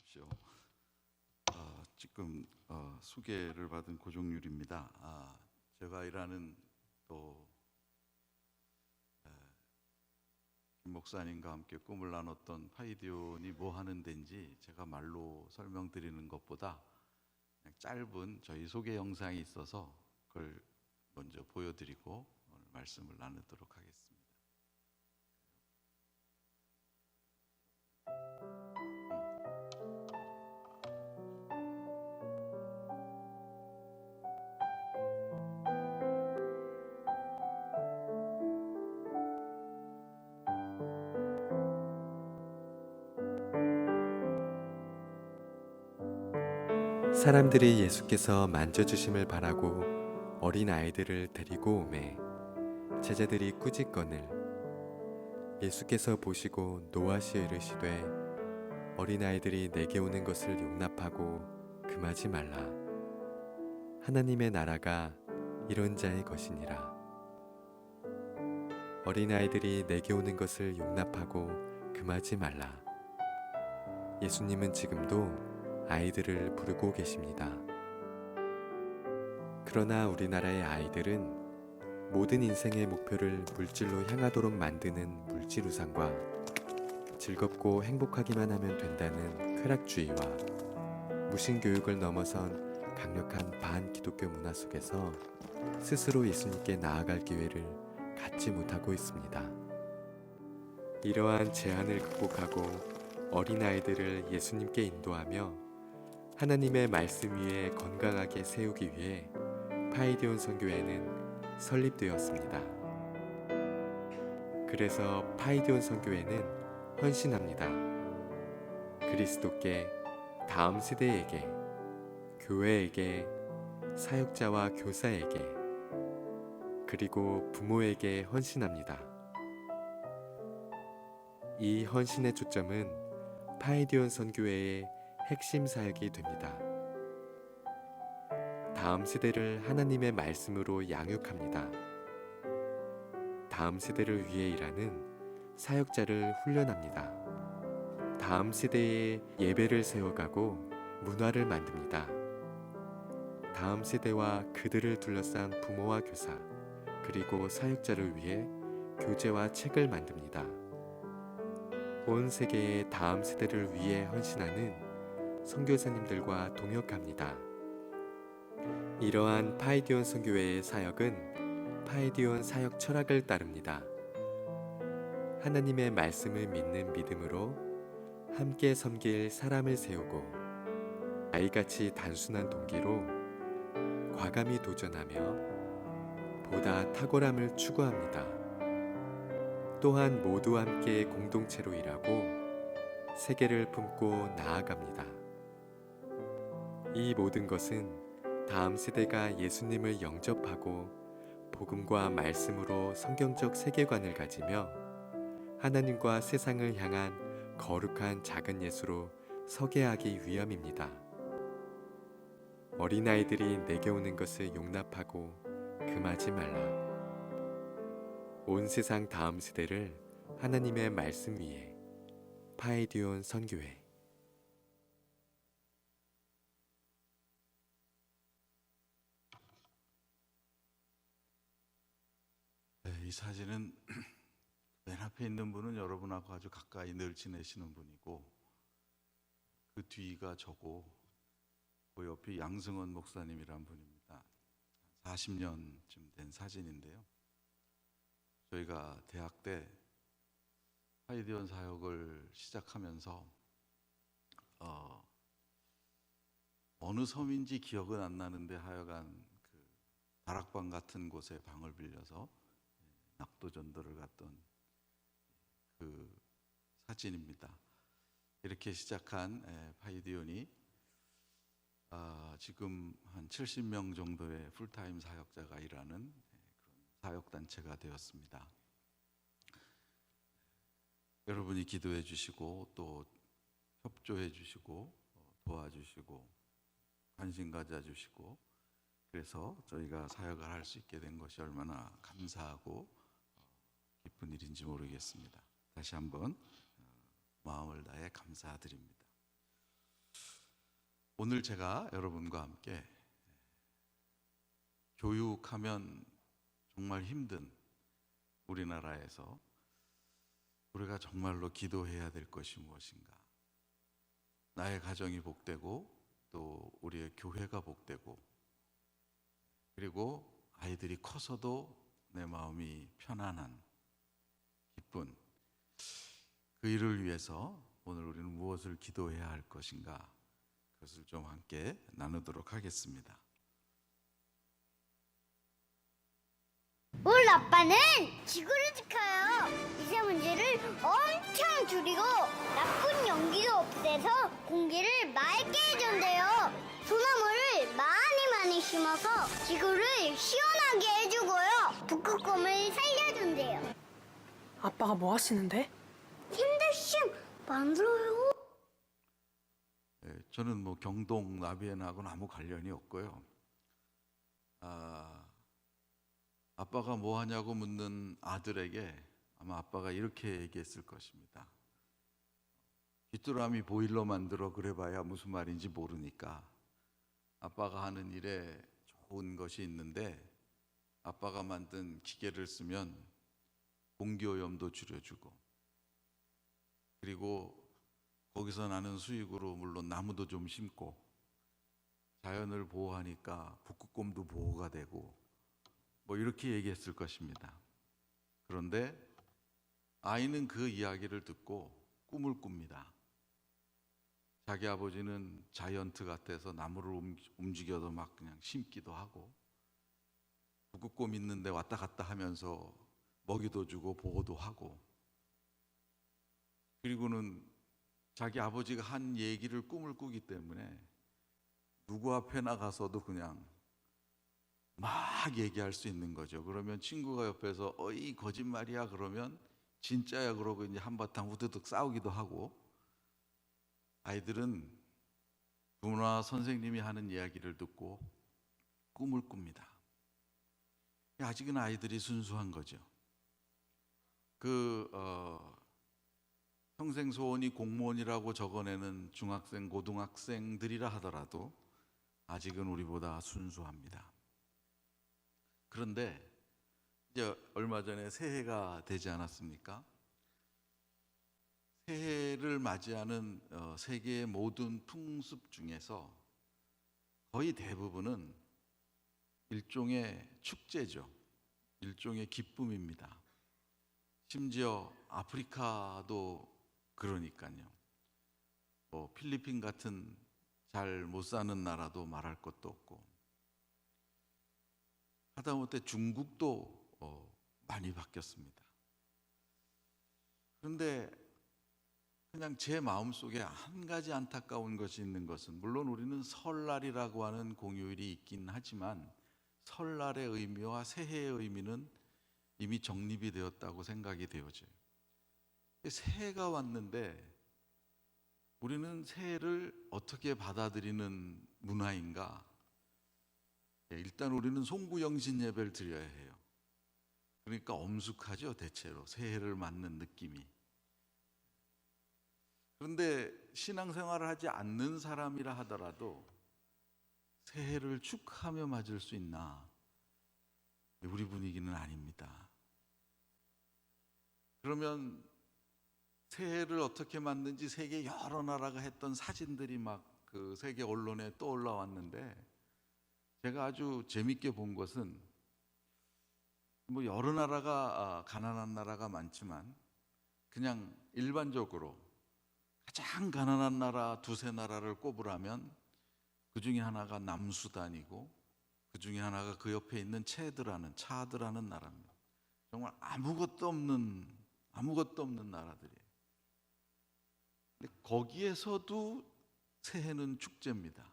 주십시오. 지금 소개를 받은 고종률입니다. 제가 일하는 또 김 목사님과 함께 꿈을 나눴던 파이디온이 뭐 하는 데인지 제가 말로 설명드리는 것보다 그냥 짧은 저희 소개 영상이 있어서 그걸 먼저 보여드리고 오늘 말씀을 나누도록 하겠습니다. 사람들이 예수께서 만져주심을 바라고 어린 아이들을 데리고 오매 제자들이 꾸짖거늘 예수께서 보시고 노하시어 이르시되 어린 아이들이 내게 오는 것을 용납하고 금하지 말라. 하나님의 나라가 이런 자의 것이니라. 어린 아이들이 내게 오는 것을 용납하고 금하지 말라. 예수님은 지금도 아이들을 부르고 계십니다. 그러나 우리나라의 아이들은 모든 인생의 목표를 물질로 향하도록 만드는 물질 우상과 즐겁고 행복하기만 하면 된다는 쾌락주의와 무신교육을 넘어선 강력한 반기독교 문화 속에서 스스로 예수님께 나아갈 기회를 갖지 못하고 있습니다. 이러한 제한을 극복하고 어린아이들을 예수님께 인도하며 하나님의 말씀 위에 건강하게 세우기 위해 파이디온 선교회는 설립되었습니다. 그래서 파이디온 선교회는 헌신합니다. 그리스도께, 다음 세대에게, 교회에게, 사역자와 교사에게, 그리고 부모에게 헌신합니다. 이 헌신의 초점은 파이디온 선교회의 핵심 사역이 됩니다. 다음 세대를 하나님의 말씀으로 양육합니다. 다음 세대를 위해 일하는 사역자를 훈련합니다. 다음 세대의 예배를 세워가고 문화를 만듭니다. 다음 세대와 그들을 둘러싼 부모와 교사, 그리고 사역자를 위해 교재와 책을 만듭니다. 온 세계의 다음 세대를 위해 헌신하는 선교사님들과 동역합니다. 이러한 파이디온 선교회의 사역은 파이디온 사역 철학을 따릅니다. 하나님의 말씀을 믿는 믿음으로 함께 섬길 사람을 세우고 아이같이 단순한 동기로 과감히 도전하며 보다 탁월함을 추구합니다. 또한 모두 함께 공동체로 일하고 세계를 품고 나아갑니다. 이 모든 것은 다음 세대가 예수님을 영접하고 복음과 말씀으로 성경적 세계관을 가지며 하나님과 세상을 향한 거룩한 작은 예수로 서게 하기 위함입니다. 어린아이들이 내게 오는 것을 용납하고 금하지 말라. 온 세상 다음 세대를 하나님의 말씀 위에 파이디온 선교회. 이 사진은 맨 앞에 있는 분은 여러분하고 아주 가까이 늘 지내시는 분이고 그 뒤가 저고 그 옆이 양승원 목사님이란 분입니다. 40년쯤 된 사진인데요. 저희가 대학 때 파이디온 사역을 시작하면서 어느 섬인지 기억은 안 나는데 하여간 그 다락방 같은 곳에 방을 빌려서 낙도전도를 갔던 그 사진입니다. 이렇게 시작한 파이디온이 지금 한 70명 정도의 풀타임 사역자가 일하는 그런 사역단체가 되었습니다. 여러분이 기도해 주시고 또 협조해 주시고 도와주시고 관심 가져주시고 그래서 저희가 사역을 할 수 있게 된 것이 얼마나 감사하고 기쁜 일인지 모르겠습니다. 다시 한번 마음을 다해 감사드립니다. 오늘 제가 여러분과 함께 교육하면 정말 힘든 우리나라에서 우리가 정말로 기도해야 될 것이 무엇인가? 나의 가정이 복되고 또 우리의 교회가 복되고 그리고 아이들이 커서도 내 마음이 편안한 기쁜 그 일을 위해서 오늘 우리는 무엇을 기도해야 할 것인가? 그것을 좀 함께 나누도록 하겠습니다. 우리 아빠는 지구를 지켜요. 미세먼지를 엄청 줄이고 나쁜 연기도 없애서 공기를 맑게 해준대요. 소나무를 많이 심어서 지구를 시원하게 해주고요. 북극곰을 살려준대요. 아빠가 뭐 하시는데? 힘들심 만들어요. 저는 뭐 경동 나비엔하고는 아무 관련이 없고요. 아빠가 뭐 하냐고 묻는 아들에게 아마 아빠가 이렇게 얘기했을 것입니다. 귀뚜라미 보일러 만들어 그래봐야 무슨 말인지 모르니까 아빠가 하는 일에 좋은 것이 있는데 아빠가 만든 기계를 쓰면 공기오염도 줄여주고 그리고 거기서 나는 수익으로 물론 나무도 좀 심고 자연을 보호하니까 북극곰도 보호가 되고 뭐 이렇게 얘기했을 것입니다. 그런데 아이는 그 이야기를 듣고 꿈을 꿉니다. 자기 아버지는 자이언트 같아서 나무를 움직여도 막 그냥 심기도 하고 북극곰 있는데 왔다 갔다 하면서 먹이도 주고 보호도 하고 그리고는 자기 아버지가 한 얘기를 꿈을 꾸기 때문에 누구 앞에 나가서도 그냥 막 얘기할 수 있는 거죠. 그러면 친구가 옆에서 어이 거짓말이야 그러면 진짜야 그러고 이제 한바탕 우드득 싸우기도 하고 아이들은 부모나 선생님이 하는 이야기를 듣고 꿈을 꿉니다. 아직은 아이들이 순수한 거죠. 평생 소원이 공무원이라고 적어내는 중학생, 고등학생들이라 하더라도 아직은 우리보다 순수합니다. 그런데 이제 얼마 전에 새해가 되지 않았습니까? 새해를 맞이하는 세계의 모든 풍습 중에서 거의 대부분은 일종의 축제죠. 일종의 기쁨입니다. 심지어 아프리카도 그러니까요. 필리핀 같은 잘 못 사는 나라도 말할 것도 없고 하다못해 중국도 많이 바뀌었습니다. 그런데 그냥 제 마음속에 한 가지 안타까운 것이 있는 것은 물론 우리는 설날이라고 하는 공휴일이 있긴 하지만 설날의 의미와 새해의 의미는 이미 정립이 되었다고 생각이 되어져요. 새해가 왔는데 우리는 새해를 어떻게 받아들이는 문화인가? 일단 우리는 송구영신 예배를 드려야 해요. 그러니까 엄숙하죠, 대체로 새해를 맞는 느낌이. 그런데 신앙생활을 하지 않는 사람이라 하더라도 새해를 축하하며 맞을 수 있나? 우리 분위기는 아닙니다. 그러면 새해를 어떻게 맞는지 세계 여러 나라가 했던 사진들이 막 그 세계 언론에 또 올라왔는데 제가 아주 재밌게 본 것은 뭐 여러 나라가 가난한 나라가 많지만 그냥 일반적으로 가장 가난한 나라 두세 나라를 꼽으라면 그 중에 하나가 남수단이고 그 중에 하나가 그 옆에 있는 차드라는 나라입니다. 정말 아무것도 없는 나라들이에요. 근데 거기에서도 새해는 축제입니다.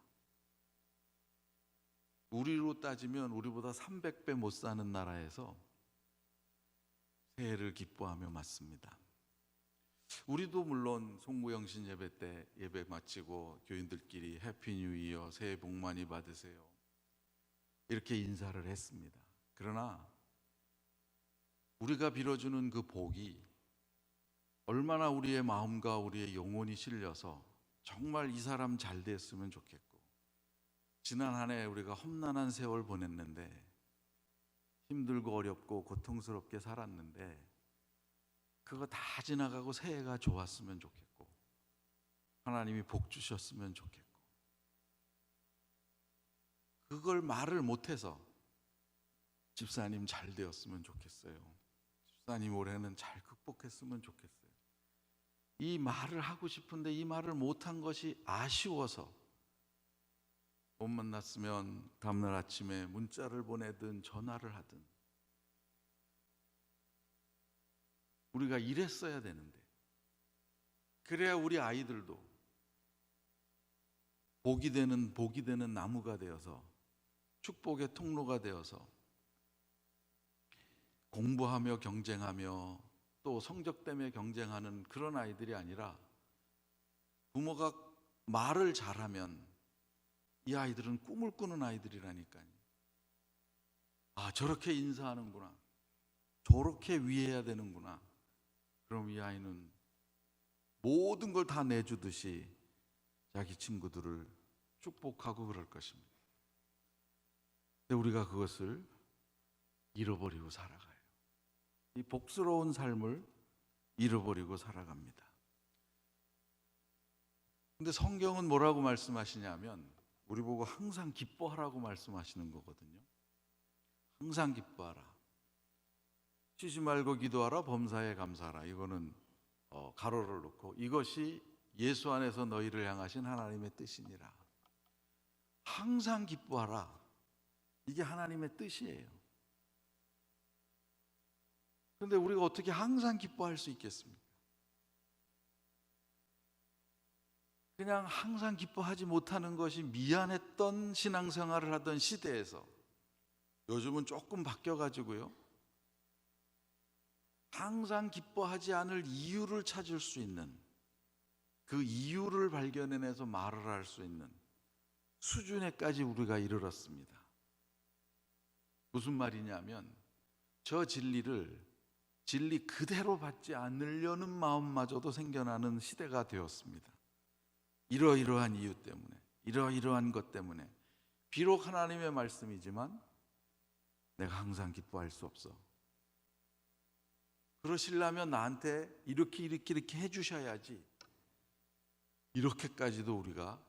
우리로 따지면 우리보다 300배 못 사는 나라에서 새해를 기뻐하며 맞습니다. 우리도 물론 송구영신 예배 때 예배 마치고 교인들끼리 해피 뉴 이어 새해 복 많이 받으세요 이렇게 인사를 했습니다. 그러나 우리가 빌어주는 그 복이 얼마나 우리의 마음과 우리의 영혼이 실려서 정말 이 사람 잘 됐으면 좋겠고 지난 한 해 우리가 험난한 세월 보냈는데, 힘들고 어렵고 고통스럽게 살았는데, 그거 다 지나가고 새해가 좋았으면 좋겠고, 하나님이 복 주셨으면 좋겠고, 그걸 말을 못해서 집사님 잘 되었으면 좋겠어요, 집사님 올해는 잘 극복했으면 좋겠어요, 이 말을 하고 싶은데 이 말을 못한 것이 아쉬워서 못 만났으면 다음날 아침에 문자를 보내든 전화를 하든 우리가 이랬어야 되는데, 그래야 우리 아이들도 복이 되는 나무가 되어서 축복의 통로가 되어서 공부하며 경쟁하며 또 성적 때문에 경쟁하는 그런 아이들이 아니라, 부모가 말을 잘하면 이 아이들은 꿈을 꾸는 아이들이라니까요. 아, 저렇게 인사하는구나, 저렇게 위해야 되는구나. 그럼 이 아이는 모든 걸 다 내주듯이 자기 친구들을 축복하고 그럴 것입니다. 근데 우리가 그것을 잃어버리고 살아가요. 이 복스러운 삶을 잃어버리고 살아갑니다. 근데 성경은 뭐라고 말씀하시냐면, 우리 보고 항상 기뻐하라고 말씀하시는 거거든요. 항상 기뻐하라, 쉬지 말고 기도하라, 범사에 감사하라. 이거는 가로를 놓고, 이것이 예수 안에서 너희를 향하신 하나님의 뜻이니라. 항상 기뻐하라, 이게 하나님의 뜻이에요. 그런데 우리가 어떻게 항상 기뻐할 수 있겠습니까? 그냥 항상 기뻐하지 못하는 것이 미안했던 신앙생활을 하던 시대에서, 요즘은 조금 바뀌어가지고요, 항상 기뻐하지 않을 이유를 찾을 수 있는, 그 이유를 발견해내서 말을 할 수 있는 수준에까지 우리가 이르렀습니다. 무슨 말이냐면, 저 진리 그대로 받지 않으려는 마음마저도 생겨나는 시대가 되었습니다. 이러이러한 이유 때문에, 이러이러한 것 때문에, 비록 하나님의 말씀이지만 내가 항상 기뻐할 수 없어. 그러시려면 나한테 이렇게 해주셔야지. 이렇게까지도 우리가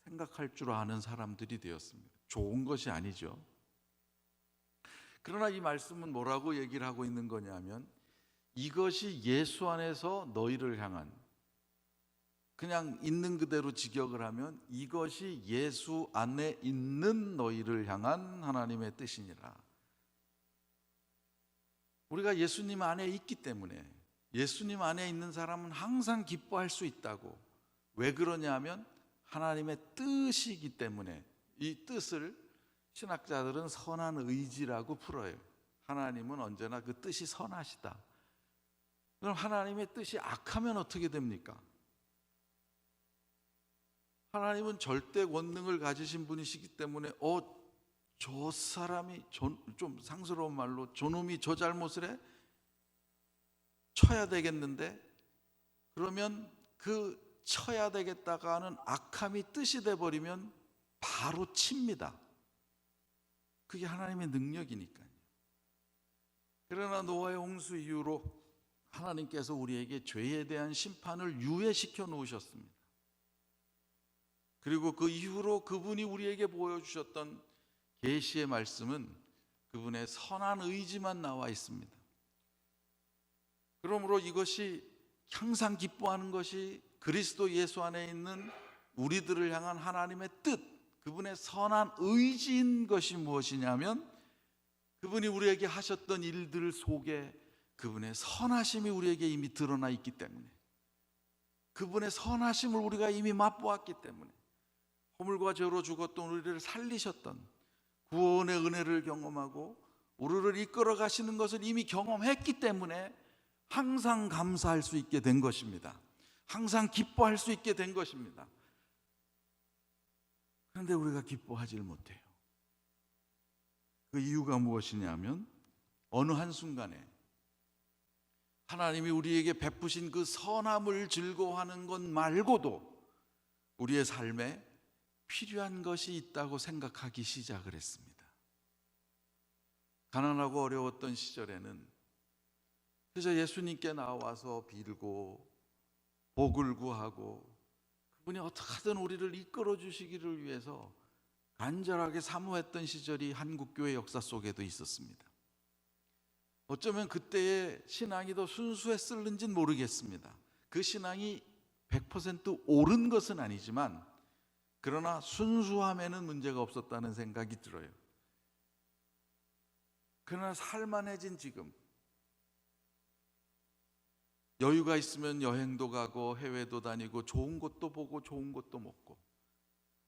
생각할 줄 아는 사람들이 되었습니다. 좋은 것이 아니죠. 그러나 이 말씀은 뭐라고 얘기를 하고 있는 거냐면, 이것이 예수 안에서 너희를 향한, 그냥 있는 그대로 직역을 하면 이것이 예수 안에 있는 너희를 향한 하나님의 뜻이니라. 우리가 예수님 안에 있기 때문에, 예수님 안에 있는 사람은 항상 기뻐할 수 있다고. 왜 그러냐면 하나님의 뜻이기 때문에. 이 뜻을 신학자들은 선한 의지라고 풀어요. 하나님은 언제나 그 뜻이 선하시다. 그럼 하나님의 뜻이 악하면 어떻게 됩니까? 하나님은 절대 권능을 가지신 분이시기 때문에 저 사람이 좀 상스러운 말로 저놈이 저 잘못을 해? 쳐야 되겠는데? 그러면 그 쳐야 되겠다가 하는 악함이 뜻이 돼버리면 바로 칩니다. 그게 하나님의 능력이니까요. 그러나 노아의 홍수 이후로 하나님께서 우리에게 죄에 대한 심판을 유예시켜 놓으셨습니다. 그리고 그 이후로 그분이 우리에게 보여주셨던 계시의 말씀은 그분의 선한 의지만 나와 있습니다. 그러므로 이것이 항상 기뻐하는 것이 그리스도 예수 안에 있는 우리들을 향한 하나님의 뜻, 그분의 선한 의지인 것이 무엇이냐면, 그분이 우리에게 하셨던 일들 속에 그분의 선하심이 우리에게 이미 드러나 있기 때문에, 그분의 선하심을 우리가 이미 맛보았기 때문에, 허물과 죄로 죽었던 우리를 살리셨던 구원의 은혜를 경험하고 우리를 이끌어 가시는 것을 이미 경험했기 때문에 항상 감사할 수 있게 된 것입니다. 항상 기뻐할 수 있게 된 것입니다. 그런데 우리가 기뻐하지 못해요. 그 이유가 무엇이냐면, 어느 한순간에 하나님이 우리에게 베푸신 그 선함을 즐거워하는 것 말고도 우리의 삶에 필요한 것이 있다고 생각하기 시작을 했습니다. 가난하고 어려웠던 시절에는 그저 예수님께 나와서 빌고 복을 구하고 그분이 어떻게든 우리를 이끌어 주시기를 위해서 간절하게 사모했던 시절이 한국교회 역사 속에도 있었습니다. 어쩌면 그때의 신앙이 더 순수했을는지는 모르겠습니다. 그 신앙이 100% 옳은 것은 아니지만 그러나 순수함에는 문제가 없었다는 생각이 들어요. 그러나 살만해진 지금 여유가 있으면 여행도 가고 해외도 다니고 좋은 곳도 보고 좋은 곳도 먹고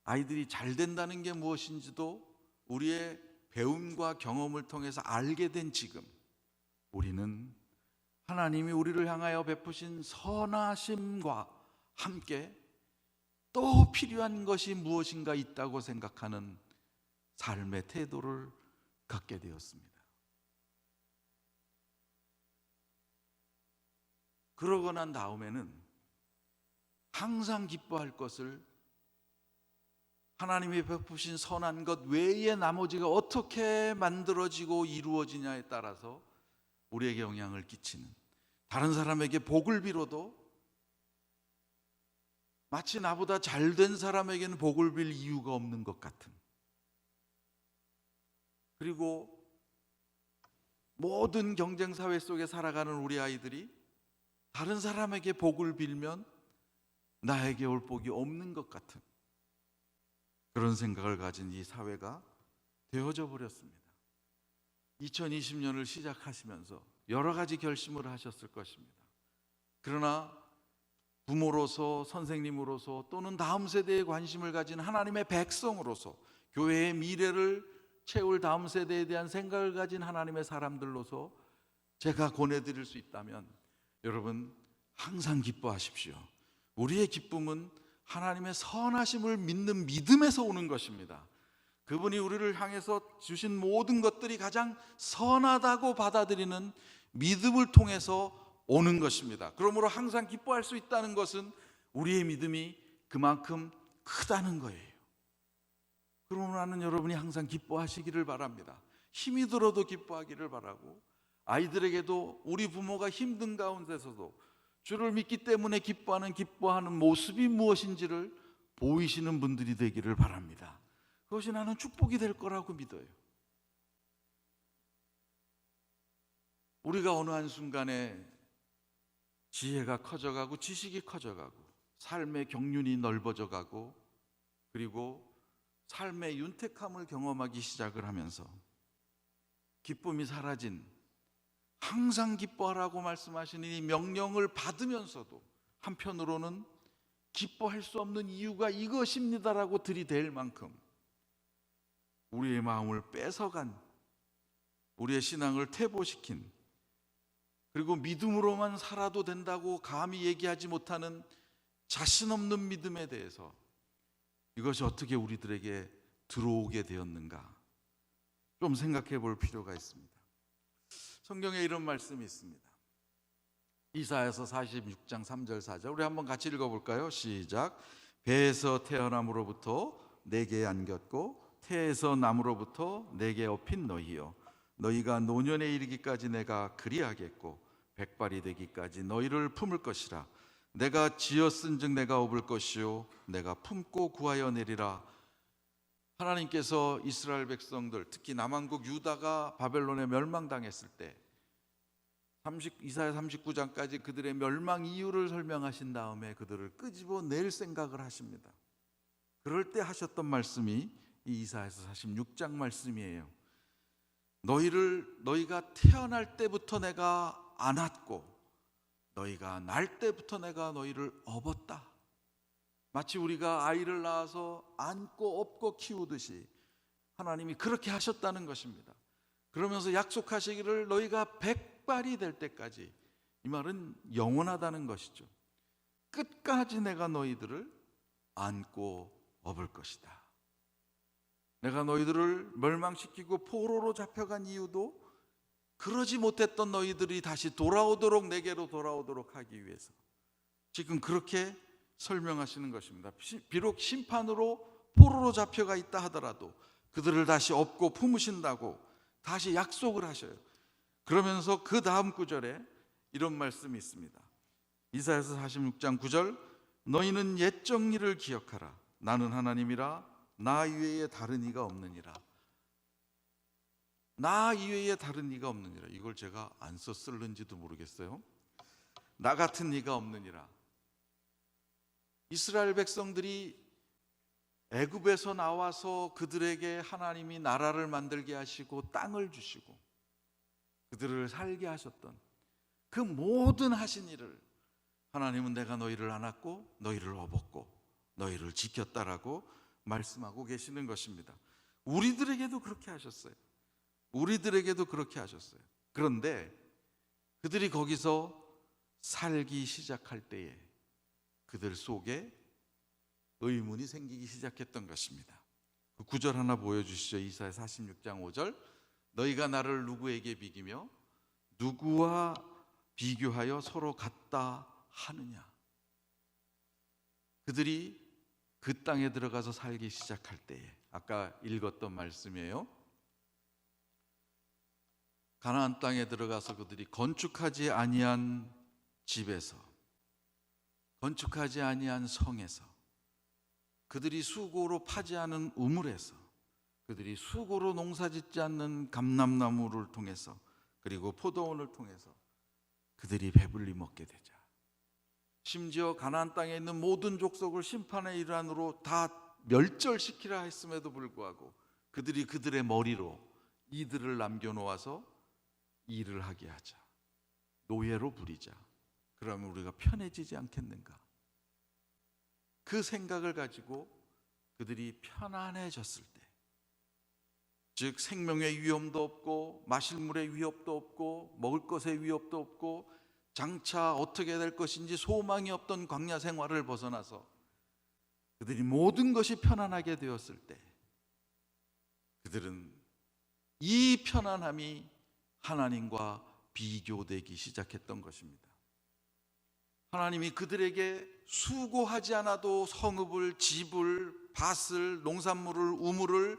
아이들이 잘 된다는 게 무엇인지도 우리의 배움과 경험을 통해서 알게 된 지금 우리는 하나님이 우리를 향하여 베푸신 선하심과 함께 또 필요한 것이 무엇인가 있다고 생각하는 삶의 태도를 갖게 되었습니다. 그러고 난 다음에는 항상 기뻐할 것을 하나님이 베푸신 선한 것 외에 나머지가 어떻게 만들어지고 이루어지냐에 따라서 우리에게 영향을 끼치는, 다른 사람에게 복을 빌어도 마치 나보다 잘된 사람에게는 복을 빌 이유가 없는 것 같은, 그리고 모든 경쟁사회 속에 살아가는 우리 아이들이 다른 사람에게 복을 빌면 나에게 올 복이 없는 것 같은 그런 생각을 가진 이 사회가 되어져 버렸습니다. 2020년을 시작하시면서 여러 가지 결심을 하셨을 것입니다. 그러나 부모로서, 선생님으로서, 또는 다음 세대에 관심을 가진 하나님의 백성으로서, 교회의 미래를 채울 다음 세대에 대한 생각을 가진 하나님의 사람들로서 제가 권해드릴 수 있다면, 여러분 항상 기뻐하십시오. 우리의 기쁨은 하나님의 선하심을 믿는 믿음에서 오는 것입니다. 그분이 우리를 향해서 주신 모든 것들이 가장 선하다고 받아들이는 믿음을 통해서 오는 것입니다. 그러므로 항상 기뻐할 수 있다는 것은 우리의 믿음이 그만큼 크다는 거예요. 그러므로 나는 여러분이 항상 기뻐하시기를 바랍니다. 힘이 들어도 기뻐하기를 바라고, 아이들에게도 우리 부모가 힘든 가운데서도 주를 믿기 때문에 기뻐하는 모습이 무엇인지를 보이시는 분들이 되기를 바랍니다. 그것이 나는 축복이 될 거라고 믿어요. 우리가 어느 한순간에 지혜가 커져가고 지식이 커져가고 삶의 경륜이 넓어져가고 그리고 삶의 윤택함을 경험하기 시작을 하면서 기쁨이 사라진, 항상 기뻐하라고 말씀하시는 이 명령을 받으면서도 한편으로는 기뻐할 수 없는 이유가 이것입니다라고 들이댈 만큼 우리의 마음을 뺏어간, 우리의 신앙을 퇴보시킨, 그리고 믿음으로만 살아도 된다고 감히 얘기하지 못하는 자신 없는 믿음에 대해서 이것이 어떻게 우리들에게 들어오게 되었는가 좀 생각해 볼 필요가 있습니다. 성경에 이런 말씀이 있습니다. 이사야서 46장 3절 4절 우리 한번 같이 읽어볼까요? 시작. 배에서 태어남으로부터 내게 안겼고 태에서 남으로부터 내게 업힌 너희여, 너희가 노년에 이르기까지 내가 그리하겠고 백발이 되기까지 너희를 품을 것이라. 내가 지었은즉 내가 업을 것이요 내가 품고 구하여 내리라. 하나님께서 이스라엘 백성들, 특히 남왕국 유다가 바벨론에 멸망당했을 때 이사야 39장까지 그들의 멸망 이유를 설명하신 다음에 그들을 끄집어낼 생각을 하십니다. 그럴 때 하셨던 말씀이 이 이사야서 46장 말씀이에요. 너희가 태어날 때부터 내가 안았고 너희가 날 때부터 내가 너희를 업었다. 마치 우리가 아이를 낳아서 안고 업고 키우듯이 하나님이 그렇게 하셨다는 것입니다. 그러면서 약속하시기를 너희가 백발이 될 때까지, 이 말은 영원하다는 것이죠. 끝까지 내가 너희들을 안고 업을 것이다. 내가 너희들을 멸망시키고 포로로 잡혀간 이유도 그러지 못했던 너희들이 다시 돌아오도록, 내게로 돌아오도록 하기 위해서 지금 그렇게 설명하시는 것입니다. 비록 심판으로 포로로 잡혀가 있다 하더라도 그들을 다시 업고 품으신다고 다시 약속을 하셔요. 그러면서 그 다음 구절에 이런 말씀이 있습니다. 이사야서 46장 9절, 너희는 옛 정리를 기억하라. 나는 하나님이라 나 이외에 다른 이가 없느니라. 나 이외에 다른 이가 없느니라. 이걸 제가 안 썼을는지도 모르겠어요. 나 같은 이가 없느니라. 이스라엘 백성들이 애굽에서 나와서 그들에게 하나님이 나라를 만들게 하시고 땅을 주시고 그들을 살게 하셨던 그 모든 하신 일을 하나님은 내가 너희를 안았고 너희를 업었고 너희를 지켰다라고 말씀하고 계시는 것입니다. 우리들에게도 그렇게 하셨어요. 우리들에게도 그렇게 하셨어요. 그런데 그들이 거기서 살기 시작할 때에 그들 속에 의문이 생기기 시작했던 것입니다. 그 구절 하나 보여주시죠. 이사야 46장 5절, 너희가 나를 누구에게 비기며 누구와 비교하여 서로 같다 하느냐. 그들이 그 땅에 들어가서 살기 시작할 때에 아까 읽었던 말씀이에요. 가나안 땅에 들어가서 그들이 건축하지 아니한 집에서, 건축하지 아니한 성에서, 그들이 수고로 파지 않은 우물에서, 그들이 수고로 농사짓지 않는 감람나무를 통해서, 그리고 포도원을 통해서 그들이 배불리 먹게 되자, 심지어 가나안 땅에 있는 모든 족속을 심판의 일환으로 다 멸절시키라 했음에도 불구하고 그들이 그들의 머리로 이들을 남겨놓아서 일을 하게 하자, 노예로 부리자. 그러면 우리가 편해지지 않겠는가? 그 생각을 가지고 그들이 편안해졌을 때, 즉 생명의 위험도 없고 마실 물의 위협도 없고 먹을 것의 위협도 없고 장차 어떻게 될 것인지 소망이 없던 광야 생활을 벗어나서 그들이 모든 것이 편안하게 되었을 때, 그들은 이 편안함이 하나님과 비교되기 시작했던 것입니다. 하나님이 그들에게 수고하지 않아도 성읍을, 집을, 밭을, 농산물을, 우물을,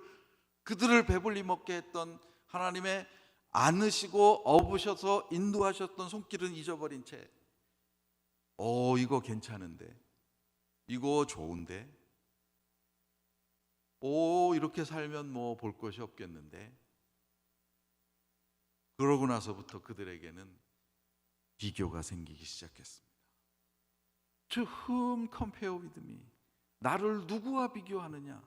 그들을 배불리 먹게 했던 하나님의 안으시고 업으셔서 인도하셨던 손길은 잊어버린 채, 이거 괜찮은데, 이거 좋은데, 이렇게 살면 뭐 볼 것이 없겠는데, 그러고 나서부터 그들에게는 비교가 생기기 시작했습니다. To whom compare with me? 나를 누구와 비교하느냐?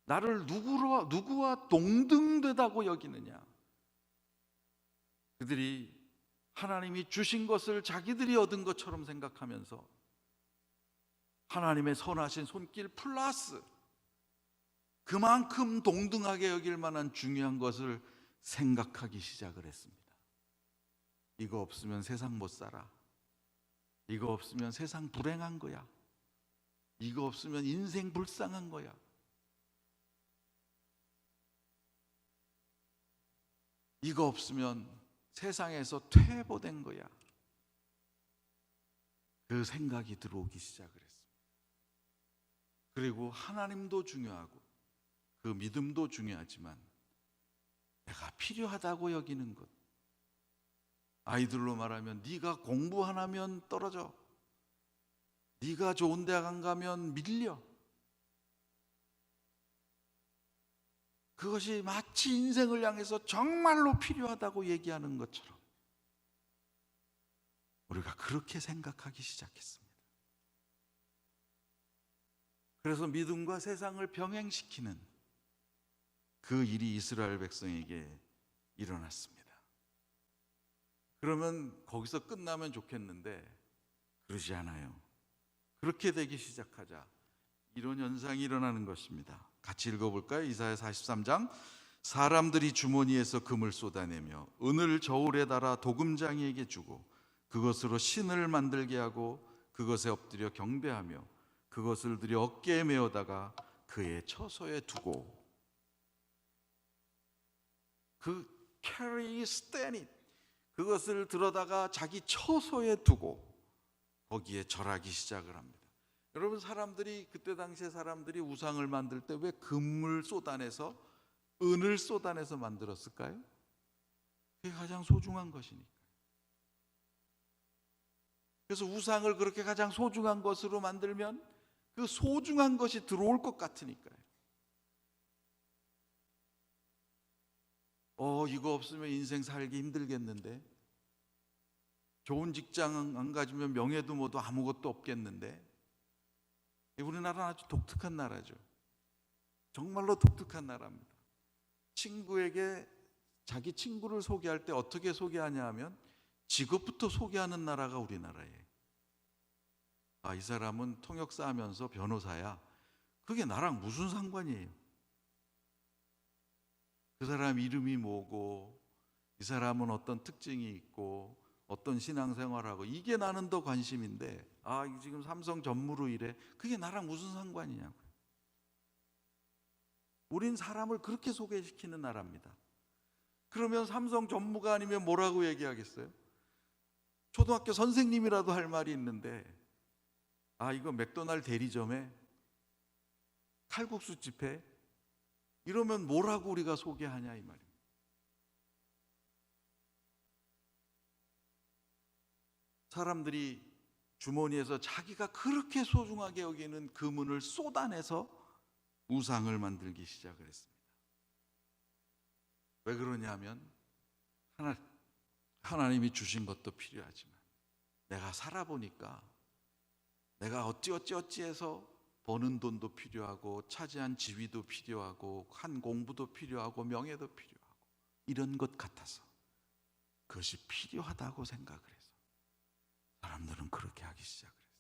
나를 누구와 동등되다고 여기느냐? 그들이 하나님이 주신 것을 자기들이 얻은 것처럼 생각하면서 하나님의 선하신 손길 플러스 그만큼 동등하게 여길 만한 중요한 것을 생각하기 시작을 했습니다. 이거 없으면 세상 못 살아. 이거 없으면 세상 불행한 거야. 이거 없으면 인생 불쌍한 거야. 이거 없으면 세상에서 퇴보된 거야. 그 생각이 들어오기 시작을 했습니다. 그리고 하나님도 중요하고 그 믿음도 중요하지만 내가 필요하다고 여기는 것, 아이들로 말하면 네가 공부 안 하면 떨어져, 네가 좋은 대학 안 가면 밀려, 그것이 마치 인생을 향해서 정말로 필요하다고 얘기하는 것처럼 우리가 그렇게 생각하기 시작했습니다. 그래서 믿음과 세상을 병행시키는 그 일이 이스라엘 백성에게 일어났습니다. 그러면 거기서 끝나면 좋겠는데 그러지 않아요. 그렇게 되기 시작하자 이런 현상이 일어나는 것입니다. 같이 읽어볼까요? 이사야 43장, 사람들이 주머니에서 금을 쏟아내며 은을 저울에 달아 도금장이에게 주고 그것으로 신을 만들게 하고 그것에 엎드려 경배하며 그것을 들여 어깨에 메어다가 그의 처소에 두고, 그 carry stand it, 그것을 들어다가 자기 처소에 두고 거기에 절하기 시작을 합니다. 여러분, 사람들이 그때 당시에 사람들이 우상을 만들 때 왜 금을 쏟아내서 은을 쏟아내서 만들었을까요? 그게 가장 소중한 것이니까. 그래서 우상을 그렇게 가장 소중한 것으로 만들면 그 소중한 것이 들어올 것 같으니까요. 이거 없으면 인생 살기 힘들겠는데, 좋은 직장 안 가지면 명예도 뭐도 아무것도 없겠는데. 우리나라는 아주 독특한 나라죠. 정말로 독특한 나라입니다. 친구에게 자기 친구를 소개할 때 어떻게 소개하냐 하면 직업부터 소개하는 나라가 우리나라예요. 이 사람은 통역사 하면서 변호사야. 그게 나랑 무슨 상관이에요? 그 사람 이름이 뭐고, 이 사람은 어떤 특징이 있고, 어떤 신앙생활하고, 이게 나는 더 관심인데, 지금 삼성 전무로 일해. 그게 나랑 무슨 상관이냐고요. 우린 사람을 그렇게 소개시키는 나라입니다. 그러면 삼성 전무가 아니면 뭐라고 얘기하겠어요? 초등학교 선생님이라도 할 말이 있는데, 이거 맥도날드 대리점에 칼국수 집에 이러면 뭐라고 우리가 소개하냐 이 말입니다. 사람들이 주머니에서 자기가 그렇게 소중하게 여기는 금은을 쏟아내서 우상을 만들기 시작을 했습니다. 왜 그러냐면 하나님이 주신 것도 필요하지만 내가 살아보니까 내가 어찌해서 버는 돈도 필요하고 차지한 지위도 필요하고 한 공부도 필요하고 명예도 필요하고 이런 것 같아서 그것이 필요하다고 생각을 해서 사람들은 그렇게 하기 시작을 했어요.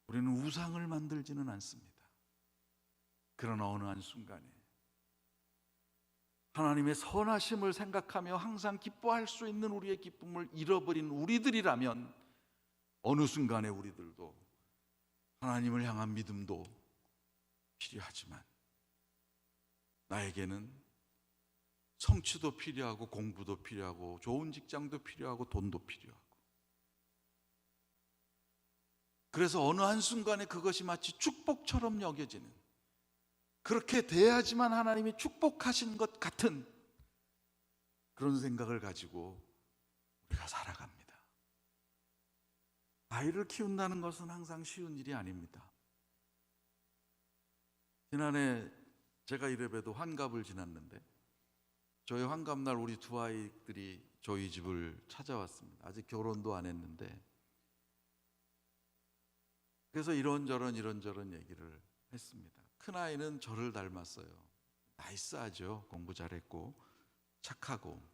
우리는 우상을 만들지는 않습니다. 그러나 어느 한순간에 하나님의 선하심을 생각하며 항상 기뻐할 수 있는 우리의 기쁨을 잃어버린 우리들이라면 어느 순간에 우리들도 하나님을 향한 믿음도 필요하지만 나에게는 성취도 필요하고 공부도 필요하고 좋은 직장도 필요하고 돈도 필요하고, 그래서 어느 한순간에 그것이 마치 축복처럼 여겨지는, 그렇게 돼야지만 하나님이 축복하신 것 같은 그런 생각을 가지고 우리가 살아갑니다. 아이를 키운다는 것은 항상 쉬운 일이 아닙니다. 지난해 제가 이래봬도 환갑을 지났는데 저희 환갑날 우리 두 아이들이 저희 집을 찾아왔습니다. 아직 결혼도 안 했는데, 그래서 이런저런 얘기를 했습니다. 큰아이는 저를 닮았어요. 나이스하죠. 공부 잘했고 착하고.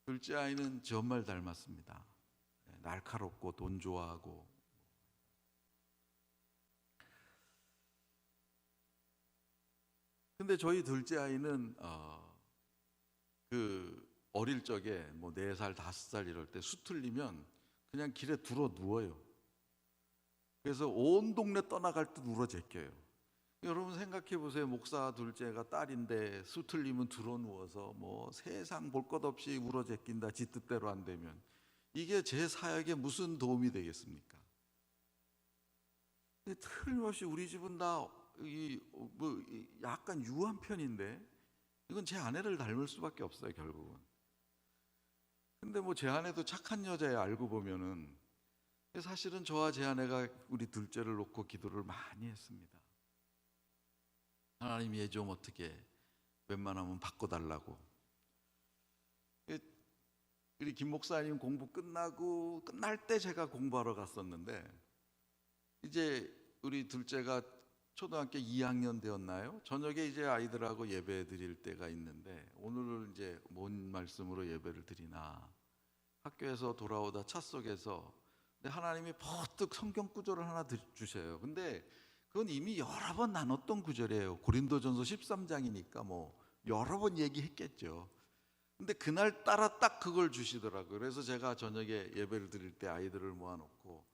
둘째 아이는 제 엄마를 닮았습니다. 날카롭고 돈 좋아하고. 근데 저희 둘째 아이는 어릴 적에 뭐 4살, 5살 이럴 때 수틀리면 그냥 길에 들어 누워요. 그래서 온 동네 떠나갈 듯 울어 제껴요. 여러분 생각해 보세요. 목사 둘째가 딸인데 수틀리면 들어 누워서 뭐 세상 볼 것 없이 울어 제낀다. 지 뜻대로 안 되면 이게 제 사역에 무슨 도움이 되겠습니까? 틀림없이 우리 집은 다 약간 유한 편인데 이건 제 아내를 닮을 수밖에 없어요, 결국은. 근데 뭐 제 아내도 착한 여자예요, 알고 보면은. 사실은 저와 제 아내가 우리 둘째를 놓고 기도를 많이 했습니다. 하나님 얘 좀 어떻게 웬만하면 바꿔달라고. 우리 김 목사님 공부 끝날 때 제가 공부하러 갔었는데, 이제 우리 둘째가 초등학교 2학년 되었나요? 저녁에 이제 아이들하고 예배 드릴 때가 있는데, 오늘은 이제 뭔 말씀으로 예배를 드리나, 학교에서 돌아오다 차 속에서 하나님이 퍼뜩 성경 구절을 하나 주셔요. 근데 그건 이미 여러 번 나눴던 구절이에요. 고린도전서 13장이니까 뭐 여러 번 얘기했겠죠. 근데 그날따라 딱 그걸 주시더라고요. 그래서 제가 저녁에 예배를 드릴 때 아이들을 모아놓고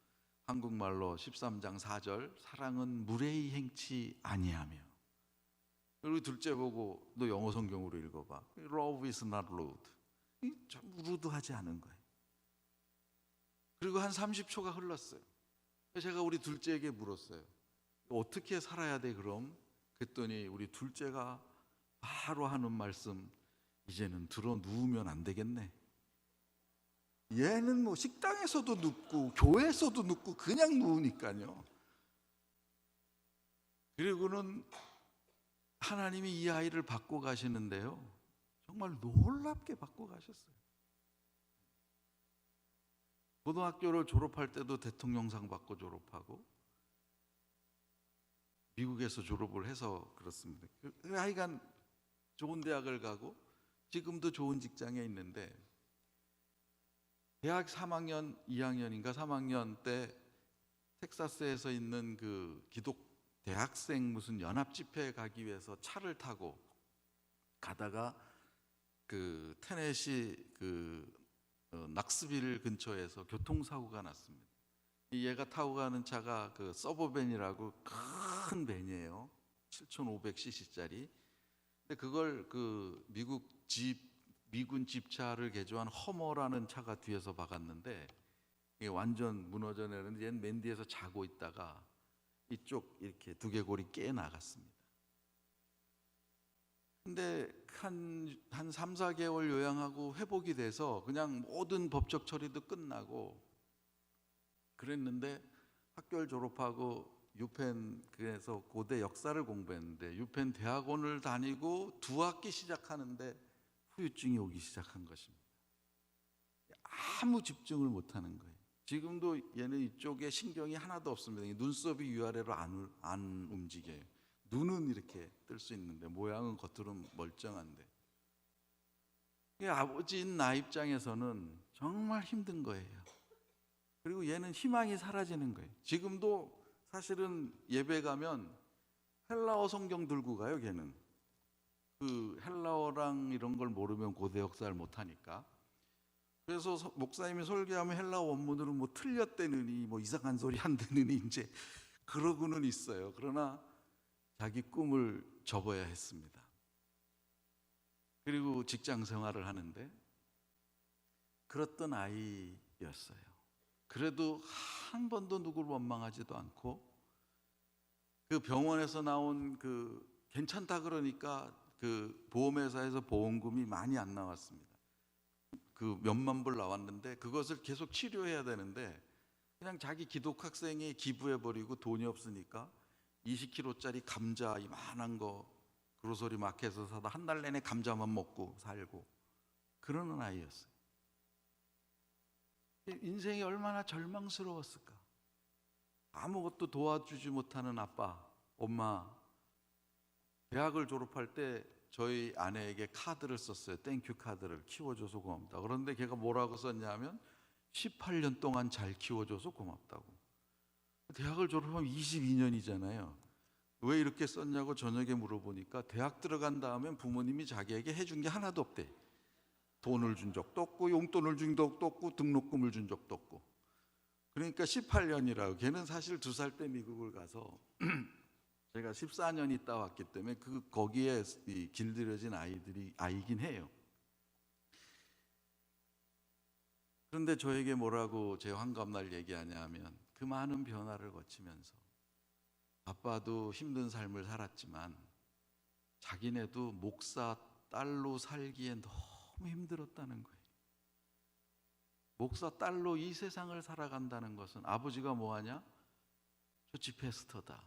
한국말로 13장 4절, 사랑은 무례히 행치 아니하며. 그리고 둘째 보고 너 영어 성경으로 읽어봐. Love is not rude. 참 루드하지 않은 거예요. 그리고 한 30초가 흘렀어요. 제가 우리 둘째에게 물었어요. 어떻게 살아야 돼 그럼? 그랬더니 우리 둘째가 바로 하는 말씀, 이제는 들어 누우면 안 되겠네. 얘는 뭐 식당에서도 눕고 교회에서도 눕고 그냥 누우니까요. 그리고는 하나님이 이 아이를 받고 가시는데요, 정말 놀랍게 받고 가셨어요. 고등학교를 졸업할 때도 대통령상 받고 졸업하고, 미국에서 졸업을 해서 그렇습니다. 그 아이가 좋은 대학을 가고 지금도 좋은 직장에 있는데, 대학 3학년, 2학년인가 3학년 때 텍사스에서 있는 그 기독 대학생 무슨 연합 집회에 가기 위해서 차를 타고 가다가 그 테네시 낙스빌 근처에서 교통사고가 났습니다. 얘가 타고 가는 차가 그 서버밴이라고 큰 밴이에요. 7,500cc짜리. 근데 그걸 그 미군 집차를 개조한 허머라는 차가 뒤에서 박았는데, 이게 완전 무너져 내렸는데 얘는 맨 뒤에서 자고 있다가 이쪽 이렇게 두개골이 깨 나갔습니다. 근데 한 3, 4개월 요양하고 회복이 돼서 그냥 모든 법적 처리도 끝나고 그랬는데, 학교를 졸업하고 유펜에서 고대 역사를 공부했는데 유펜 대학원을 다니고 2학기 시작하는데 후유증이 오기 시작한 것입니다. 아무 집중을 못하는 거예요. 지금도 얘는 이쪽에 신경이 하나도 없습니다. 눈썹이 위아래로 안 움직여요. 눈은 이렇게 뜰 수 있는데 모양은 겉으로는 멀쩡한데, 아버지인 나 입장에서는 정말 힘든 거예요. 그리고 얘는 희망이 사라지는 거예요. 지금도 사실은 예배 가면 헬라어 성경 들고 가요. 걔는 그 헬라어랑 이런 걸 모르면 고대 역사를 못하니까. 그래서 목사님이 설교하면 헬라어 원문으로 뭐 틀렸대느니 뭐 이상한 소리 한다느니 이제 그러고는 있어요. 그러나 자기 꿈을 접어야 했습니다. 그리고 직장 생활을 하는데 그랬던 아이였어요. 그래도 한 번도 누구를 원망하지도 않고, 그 병원에서 나온 그 괜찮다 그러니까 그 보험회사에서 보험금이 많이 안 나왔습니다. 그 몇만 불 나왔는데 그것을 계속 치료해야 되는데 그냥 자기 기독 학생이 기부해버리고 돈이 없으니까 20kg짜리 감자 이만한 거 그로서리 마켓에서 사다 한 달 내내 감자만 먹고 살고 그러는 아이였어요. 인생이 얼마나 절망스러웠을까. 아무것도 도와주지 못하는 아빠, 엄마. 대학을 졸업할 때 저희 아내에게 카드를 썼어요. 땡큐 카드를. 키워줘서 고맙다. 그런데 걔가 뭐라고 썼냐면 18년 동안 잘 키워줘서 고맙다고. 대학을 졸업하면 22년이잖아요. 왜 이렇게 썼냐고 저녁에 물어보니까 대학 들어간 다음엔 부모님이 자기에게 해준 게 하나도 없대. 돈을 준 적도 없고 용돈을 준 적도 없고 등록금을 준 적도 없고. 그러니까 18년이라고. 걔는 사실 2살 때 미국을 가서 제가 14년 있다 왔기 때문에 거기에 길들여진 아이긴 해요. 그런데 저에게 뭐라고 제 환갑날 얘기하냐면, 그 많은 변화를 거치면서 아빠도 힘든 삶을 살았지만 자기네도 목사 딸로 살기에 너무 힘들었다는 거예요. 목사 딸로 이 세상을 살아간다는 것은, 아버지가 뭐하냐? 조치 패스터다.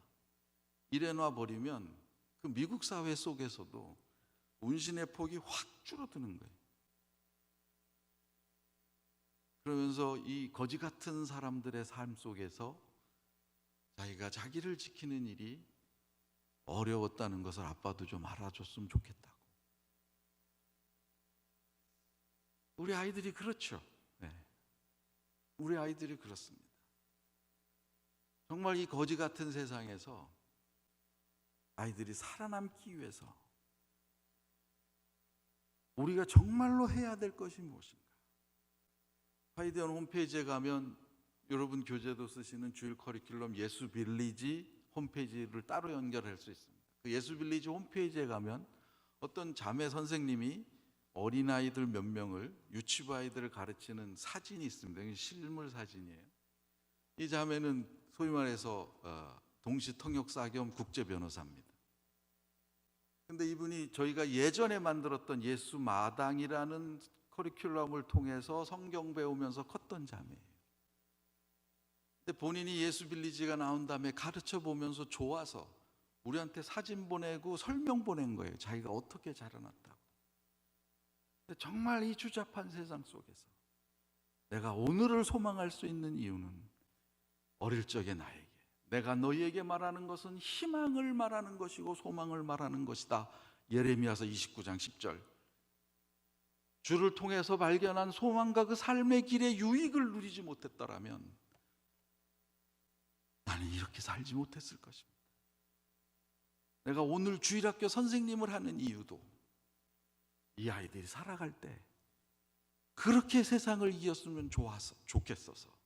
이래놔 버리면 그 미국 사회 속에서도 운신의 폭이 확 줄어드는 거예요. 그러면서 이 거지 같은 사람들의 삶 속에서 자기가 자기를 지키는 일이 어려웠다는 것을 아빠도 좀 알아줬으면 좋겠다고. 우리 아이들이 그렇죠. 네. 우리 아이들이 그렇습니다. 정말 이 거지 같은 세상에서 아이들이 살아남기 위해서 우리가 정말로 해야 될 것이 무엇인가? 하이디언 홈페이지에 가면 여러분 교재도 쓰시는 주일 커리큘럼 예수 빌리지 홈페이지를 따로 연결할 수 있습니다. 그 예수 빌리지 홈페이지에 가면 어떤 자매 선생님이 어린아이들 몇 명을, 유치부 아이들을 가르치는 사진이 있습니다. 실물 사진이에요. 이 자매는 소위 말해서 동시 통역사 겸 국제 변호사입니다. 근데 이분이 저희가 예전에 만들었던 예수 마당이라는 커리큘럼을 통해서 성경 배우면서 컸던 자매예요. 근데 본인이 예수 빌리지가 나온 다음에 가르쳐 보면서 좋아서 우리한테 사진 보내고 설명 보낸 거예요. 자기가 어떻게 자라났다고. 근데 정말 이 추잡한 세상 속에서 내가 오늘을 소망할 수 있는 이유는 어릴 적의 나에게 내가 너희에게 말하는 것은 희망을 말하는 것이고 소망을 말하는 것이다. 예레미야서 29장 10절. 주를 통해서 발견한 소망과 그 삶의 길의 유익을 누리지 못했더라면 나는 이렇게 살지 못했을 것입니다. 내가 오늘 주일학교 선생님을 하는 이유도 이 아이들이 살아갈 때 그렇게 세상을 이겼으면 좋겠어서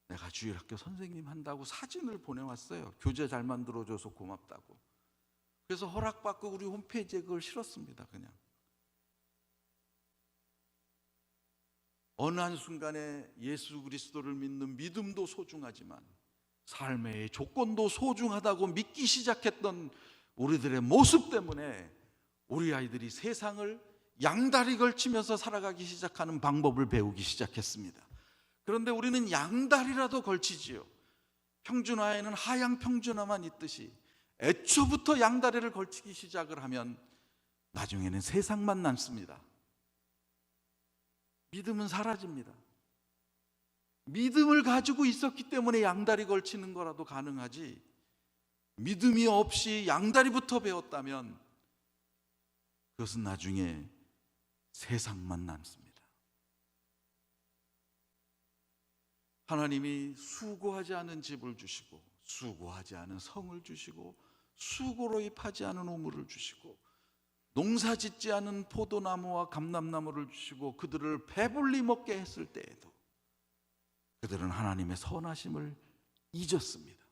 내가 주일학교 선생님 한다고 사진을 보내왔어요. 교재 잘 만들어줘서 고맙다고. 그래서 허락받고 우리 홈페이지에 그걸 실었습니다. 그냥 어느 한순간에 예수 그리스도를 믿는 믿음도 소중하지만 삶의 조건도 소중하다고 믿기 시작했던 우리들의 모습 때문에 우리 아이들이 세상을 양다리 걸치면서 살아가기 시작하는 방법을 배우기 시작했습니다. 그런데 우리는 양다리라도 걸치지요. 평준화에는 하향 평준화만 있듯이 애초부터 양다리를 걸치기 시작을 하면 나중에는 세상만 남습니다. 믿음은 사라집니다. 믿음을 가지고 있었기 때문에 양다리 걸치는 거라도 가능하지, 믿음이 없이 양다리부터 배웠다면 그것은 나중에 세상만 남습니다. 하나님이 수고하지 않은 집을 주시고 수고하지 않은 성을 주시고 수고로 입하지 않은 우물을 주시고 농사 짓지 않은 포도나무와 감람나무를 주시고 그들을 배불리 먹게 했을 때에도 그들은 하나님의 선하심을 잊었습니다.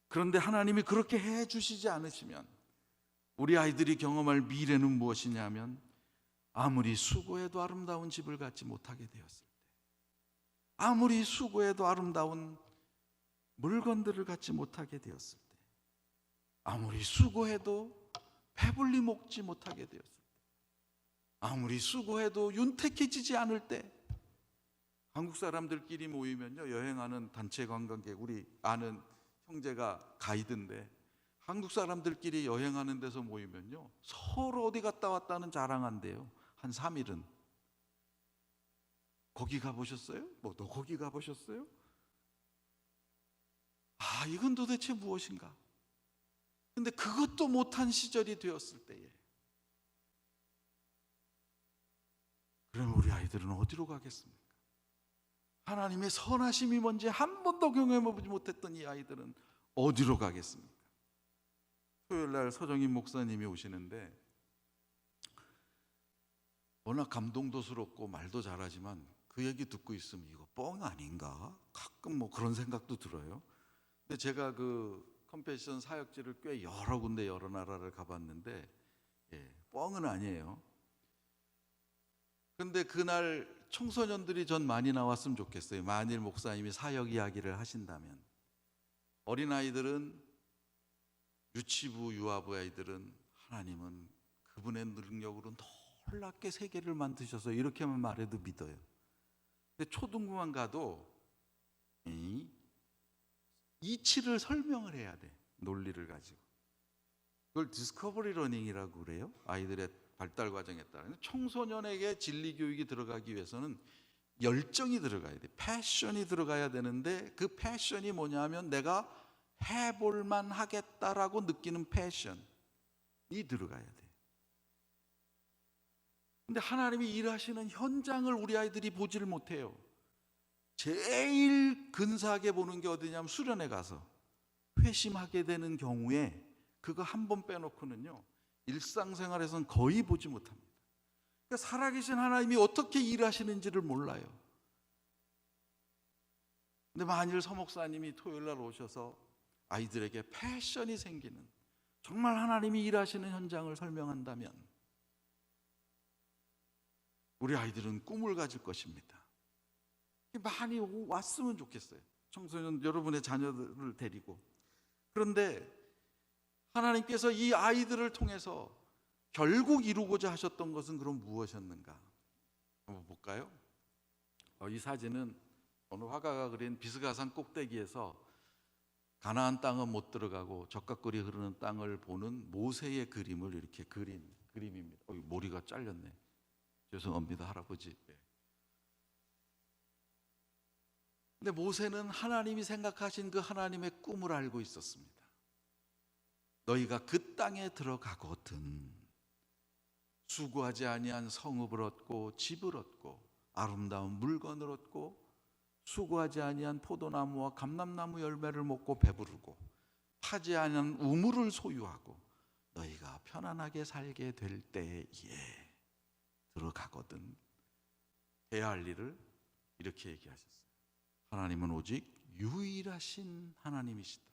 그런데 하나님이 그렇게 해주시지 않으시면 우리 아이들이 경험할 미래는 무엇이냐면 아무리 수고해도 아름다운 집을 갖지 못하게 되었을 때, 아무리 수고해도 아름다운 물건들을 갖지 못하게 되었을 때, 아무리 수고해도 배불리 먹지 못하게 되었을 때, 아무리 수고해도 윤택해지지 않을 때, 한국 사람들끼리 모이면요, 여행하는 단체 관광객, 우리 아는 형제가 가이드인데 한국 사람들끼리 여행하는 데서 모이면요 서로 어디 갔다 왔다는 자랑한대요. 한 3일은. 거기 가보셨어요? 뭐 너 거기 가보셨어요? 아, 이건 도대체 무엇인가? 근데 그것도 못한 시절이 되었을 때에 그럼 우리 아이들은 어디로 가겠습니까? 하나님의 선하심이 뭔지 한 번도 경험해보지 못했던 이 아이들은 어디로 가겠습니까? 토요일날 서정인 목사님이 오시는데 워낙 감동도스럽고 말도 잘하지만 그 얘기 듣고 있으면 이거 뻥 아닌가? 가끔 뭐 그런 생각도 들어요. 근데 제가 그 컴패션 사역지를 꽤 여러 군데 여러 나라를 가봤는데 뻥은 아니에요. 근데 그날 청소년들이 전 많이 나왔으면 좋겠어요. 만일 목사님이 사역 이야기를 하신다면. 어린아이들은, 유치부, 유아부 아이들은 하나님은 그분의 능력으로 놀랍게 세계를 만드셔서 이렇게만 말해도 믿어요. 근데 초등부만 가도 이치를 설명을 해야 돼. 논리를 가지고. 그걸 디스커버리 러닝이라고 그래요. 아이들의 발달 과정에 따라. 청소년에게 진리 교육이 들어가기 위해서는 열정이 들어가야 돼. 패션이 들어가야 되는데 그 패션이 뭐냐면 내가 해볼만 하겠다라고 느끼는 패션이 들어가야 돼. 근데 하나님이 일하시는 현장을 우리 아이들이 보지를 못해요. 제일 근사하게 보는 게 어디냐면 수련회 가서 회심하게 되는 경우에 그거 한 번 빼놓고는요 일상생활에서는 거의 보지 못합니다. 그러니까 살아계신 하나님이 어떻게 일하시는지를 몰라요. 근데 만일 서목사님이 토요일날 오셔서 아이들에게 패션이 생기는 정말 하나님이 일하시는 현장을 설명한다면 우리 아이들은 꿈을 가질 것입니다. 많이 왔으면 좋겠어요. 청소년 여러분의 자녀들을 데리고. 그런데 하나님께서 이 아이들을 통해서 결국 이루고자 하셨던 것은 그럼 무엇이었는가? 한번 볼까요? 이 사진은 어느 화가가 그린 비스가산 꼭대기에서 가나안 땅은 못 들어가고 적각골이 흐르는 땅을 보는 모세의 그림을 이렇게 그린 그림입니다. 머리가 잘렸네. 죄송합니다, 할아버지. 근데 모세는 하나님이 생각하신 그 하나님의 꿈을 알고 있었습니다. 너희가 그 땅에 들어가거든 수고하지 아니한 성읍을 얻고 집을 얻고 아름다운 물건을 얻고 수고하지 아니한 포도나무와 감람나무 열매를 먹고 배부르고 파지 아니한 우물을 소유하고 너희가 편안하게 살게 될 때에 들어가거든. 해야 할 일을 이렇게 얘기하셨어요. 하나님은 오직 유일하신 하나님이시다.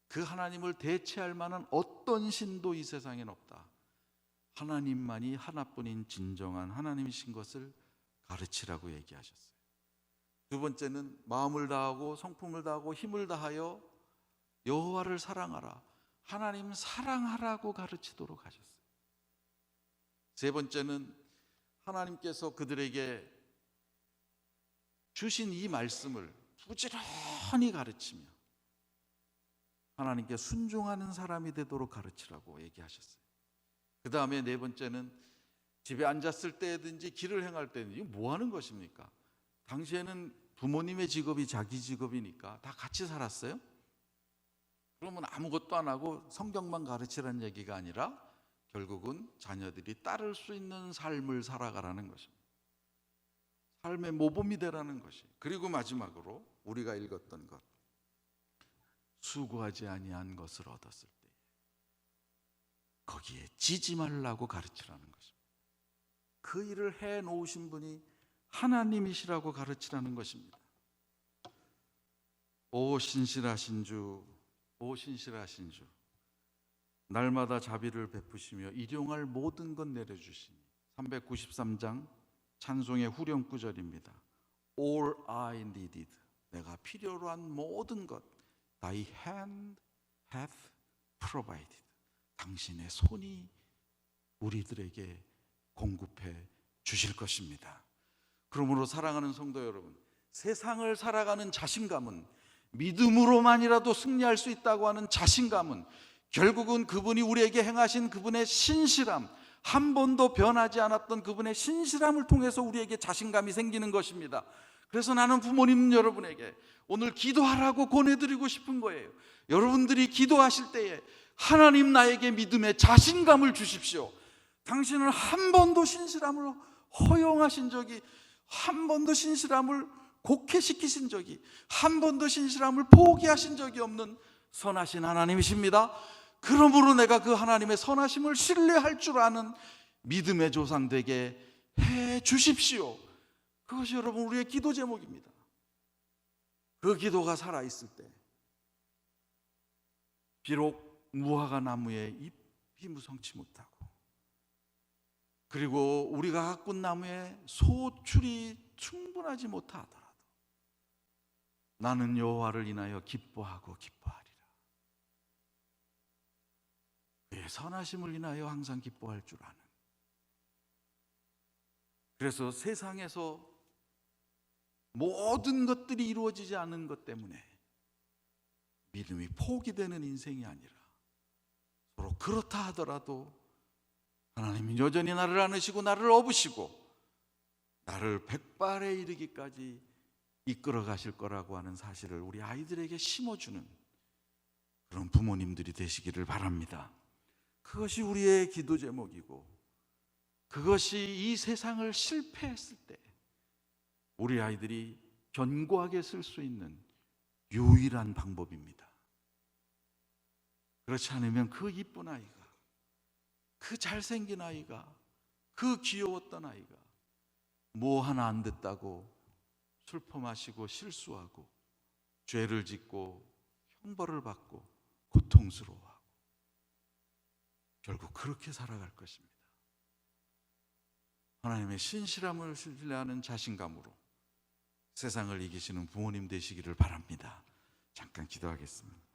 그 하나님을 대체할 만한 어떤 신도 이 세상엔 없다. 하나님만이 하나뿐인 진정한 하나님이신 것을 가르치라고 얘기하셨어요. 두 번째는 마음을 다하고 성품을 다하고 힘을 다하여 여호와를 사랑하라. 하나님 사랑하라고 가르치도록 하셨어요. 세 번째는 하나님께서 그들에게 주신 이 말씀을 부지런히 가르치며 하나님께 순종하는 사람이 되도록 가르치라고 얘기하셨어요. 그 다음에 네 번째는 집에 앉았을 때든지 길을 행할 때든지 뭐 하는 것입니까? 당시에는 부모님의 직업이 자기 직업이니까 다 같이 살았어요. 그러면 아무것도 안 하고 성경만 가르치라는 얘기가 아니라 결국은 자녀들이 따를 수 있는 삶을 살아가라는 것입니다. 삶의 모범이 되라는 것이. 그리고 마지막으로 우리가 읽었던 것, 수고하지 아니한 것을 얻었을 때 거기에 지지 말라고 가르치라는 것입니다. 그 일을 해 놓으신 분이 하나님이시라고 가르치라는 것입니다. 오 신실하신 주, 오 신실하신 주, 날마다 자비를 베푸시며 일용할 모든 것 내려주시니. 393장 찬송의 후렴 구절입니다. All I needed, 내가 필요로 한 모든 것 Thy hand hath provided, 당신의 손이 우리들에게 공급해 주실 것입니다. 그러므로 사랑하는 성도 여러분, 세상을 살아가는 자신감은, 믿음으로만이라도 승리할 수 있다고 하는 자신감은 결국은 그분이 우리에게 행하신 그분의 신실함, 한 번도 변하지 않았던 그분의 신실함을 통해서 우리에게 자신감이 생기는 것입니다. 그래서 나는 부모님 여러분에게 오늘 기도하라고 권해드리고 싶은 거예요. 여러분들이 기도하실 때에 하나님 나에게 믿음의 자신감을 주십시오. 당신은 한 번도 신실함을 허용하신 적이, 한 번도 신실함을 곡해시키신 적이, 한 번도 신실함을 포기하신 적이 없는 선하신 하나님이십니다. 그러므로 내가 그 하나님의 선하심을 신뢰할 줄 아는 믿음의 조상 되게 해 주십시오. 그것이 여러분 우리의 기도 제목입니다. 그 기도가 살아있을 때 비록 무화과 나무에 잎이 무성치 못하고, 그리고 우리가 가꾼 나무에 소출이 충분하지 못하더라도 나는 여호와를 인하여 기뻐하고 기뻐하리라. 그의 선하심을 인하여 항상 기뻐할 줄 아는. 그래서 세상에서 모든 것들이 이루어지지 않은 것 때문에 믿음이 포기되는 인생이 아니라, 서로 그렇다 하더라도 하나님이 여전히 나를 안으시고 나를 업으시고 나를 백발에 이르기까지 이끌어 가실 거라고 하는 사실을 우리 아이들에게 심어주는 그런 부모님들이 되시기를 바랍니다. 그것이 우리의 기도 제목이고, 그것이 이 세상을 실패했을 때 우리 아이들이 견고하게 쓸 수 있는 유일한 방법입니다. 그렇지 않으면 그 이쁜 아이가, 그 잘생긴 아이가, 그 귀여웠던 아이가 뭐 하나 안 됐다고 슬퍼 마시고 실수하고 죄를 짓고 형벌을 받고 고통스러워하고 결국 그렇게 살아갈 것입니다. 하나님의 신실함을 신뢰하는 자신감으로 세상을 이기시는 부모님 되시기를 바랍니다. 잠깐 기도하겠습니다.